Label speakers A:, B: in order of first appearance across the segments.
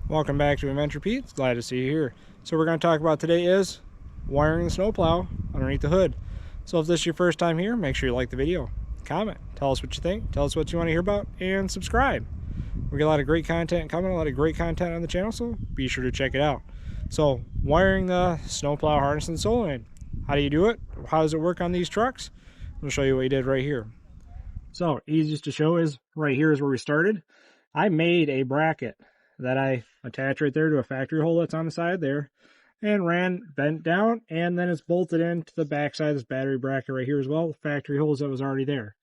A: Welcome back to Adventure Pete. Glad to see you here. So we're going to talk about today is wiring the snowplow underneath the hood. So if this is your first time here, make sure you like the video, comment, tell us what you think, tell us what you want to hear about, and subscribe. We got a lot of great content coming, a lot of great content on the channel, so be sure to check it out. So wiring the snowplow harness and solenoid. How do you do it? How does it work on these trucks? I'll show you what we did right here. So easiest to show is right here is where we started. I made a bracket that I attach right there to a factory hole that's on the side there, and bent down, and then it's bolted into the back side of this battery bracket right here as well, with factory holes that was already there.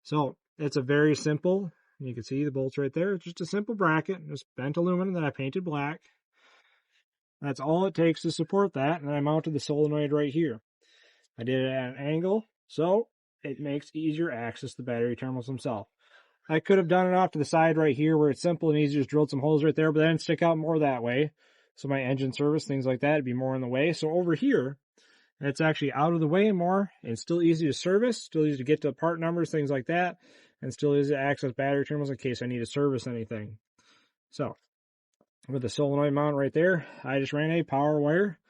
A: So it's a very simple, you can see the bolts right there, it's just a simple bracket, just bent aluminum that I painted black. That's all it takes to support that, and then I mounted the solenoid right here. I did it at an angle, so it makes easier access to the battery terminals themselves. I could have done it off to the side right here where it's simple and easy, just drilled some holes right there, but then stick out more that way. So my engine service, things like that, would be more in the way. So over here, it's actually out of the way more and still easy to service, still easy to get to part numbers, things like that, and still easy to access battery terminals in case I need to service anything. So with the solenoid mount right there, I just ran a power wire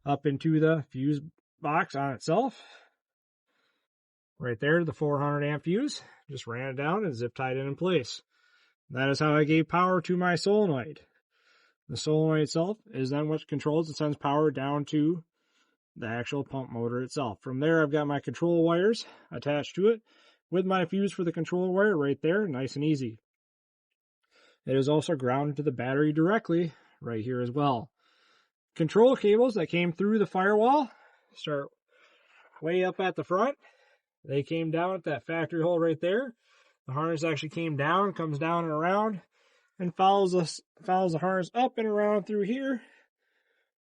A: up into the fuse box on itself. Right there, the 400 amp fuse, just ran it down and zip tied it in place. That is how I gave power to my solenoid. The solenoid itself is then what controls and sends power down to the actual pump motor itself. From there, I've got my control wires attached to it with my fuse for the controller wire right there, nice and easy. It is also grounded to the battery directly right here as well. Control cables that came through the Firewall start way up at the front. They came down at that factory hole right there. The harness actually came down, comes down and around, and follows the harness up and around through here.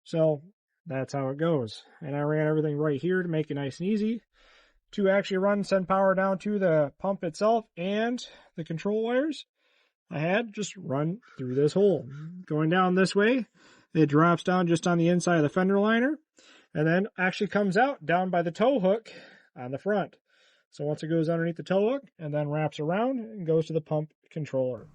A: So that's how it goes. And I ran everything right here to make it nice and easy to actually send power down to the pump itself, and the control wires I had just run through this hole. Going down this way, it drops down just on the inside of the fender liner, and then actually comes out down by the tow hook on the front. So once it goes underneath the tow hook and then wraps around and goes to the pump controller.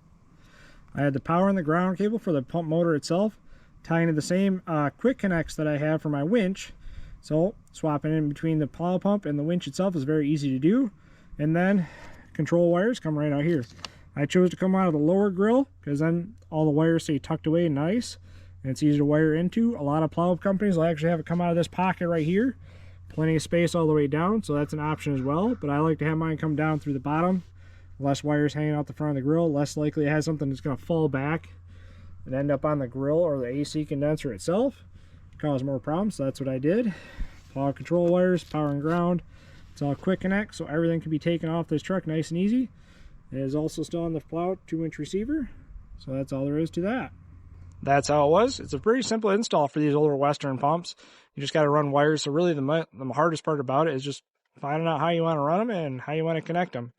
A: I had the power and the ground cable for the pump motor itself, tying to the same quick connects that I have for my winch. So swapping in between the plow pump and the winch itself is very easy to do. And then control wires come right out here. I chose to come out of the lower grill because then all the wires stay tucked away and nice, and it's easy to wire into. A lot of plow companies will actually have it come out of this pocket right here. Plenty of space all the way down, so that's an option as well, but I like to have mine come down through the bottom. Less wires hanging out the front of the grill, less likely it has something that's going to fall back and end up on the grill or the AC condenser itself, cause more problems. So that's what I did. Plow control wires, power and ground, it's all quick connect, so everything can be taken off this truck nice and easy. It is also still on the Plow 2-inch receiver, so that's all there is to that. That's how it was. It's a pretty simple install for these older Western pumps. You just got to run wires. So really the hardest part about it is just finding out how you want to run them and how you want to connect them.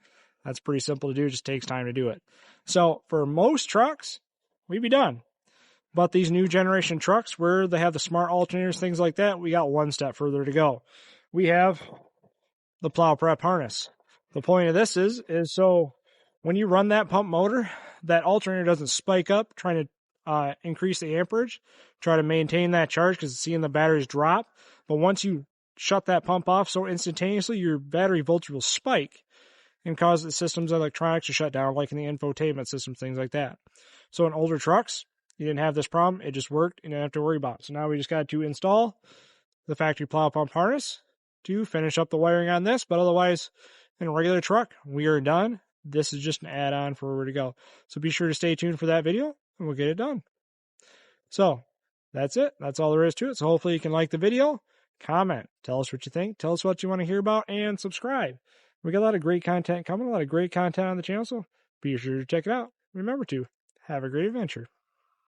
A: That's pretty simple to do. It just takes time to do it. So for most trucks, we'd be done. But these new generation trucks where they have the smart alternators, things like that, we got one step further to go. We have the plow prep harness. The point of this is so when you run that pump motor, that alternator doesn't spike up trying to increase the amperage, try to maintain that charge because it's seeing the batteries drop. But once you shut that pump off so instantaneously, your battery voltage will spike and cause the system's electronics to shut down, like in the infotainment system, things like that. So in older trucks, you didn't have this problem. It just worked and you didn't have to worry about it. So now we just got to install the factory plow pump harness to finish up the wiring on this. But otherwise, in a regular truck, we are done. This is just an add-on for where to go. So be sure to stay tuned for that video, and we'll get it done. So that's it. That's all there is to it. So hopefully you can like the video, comment, tell us what you think, tell us what you want to hear about, and subscribe. We got a lot of great content coming, a lot of great content on the channel, so be sure to check it out. Remember to have a great adventure.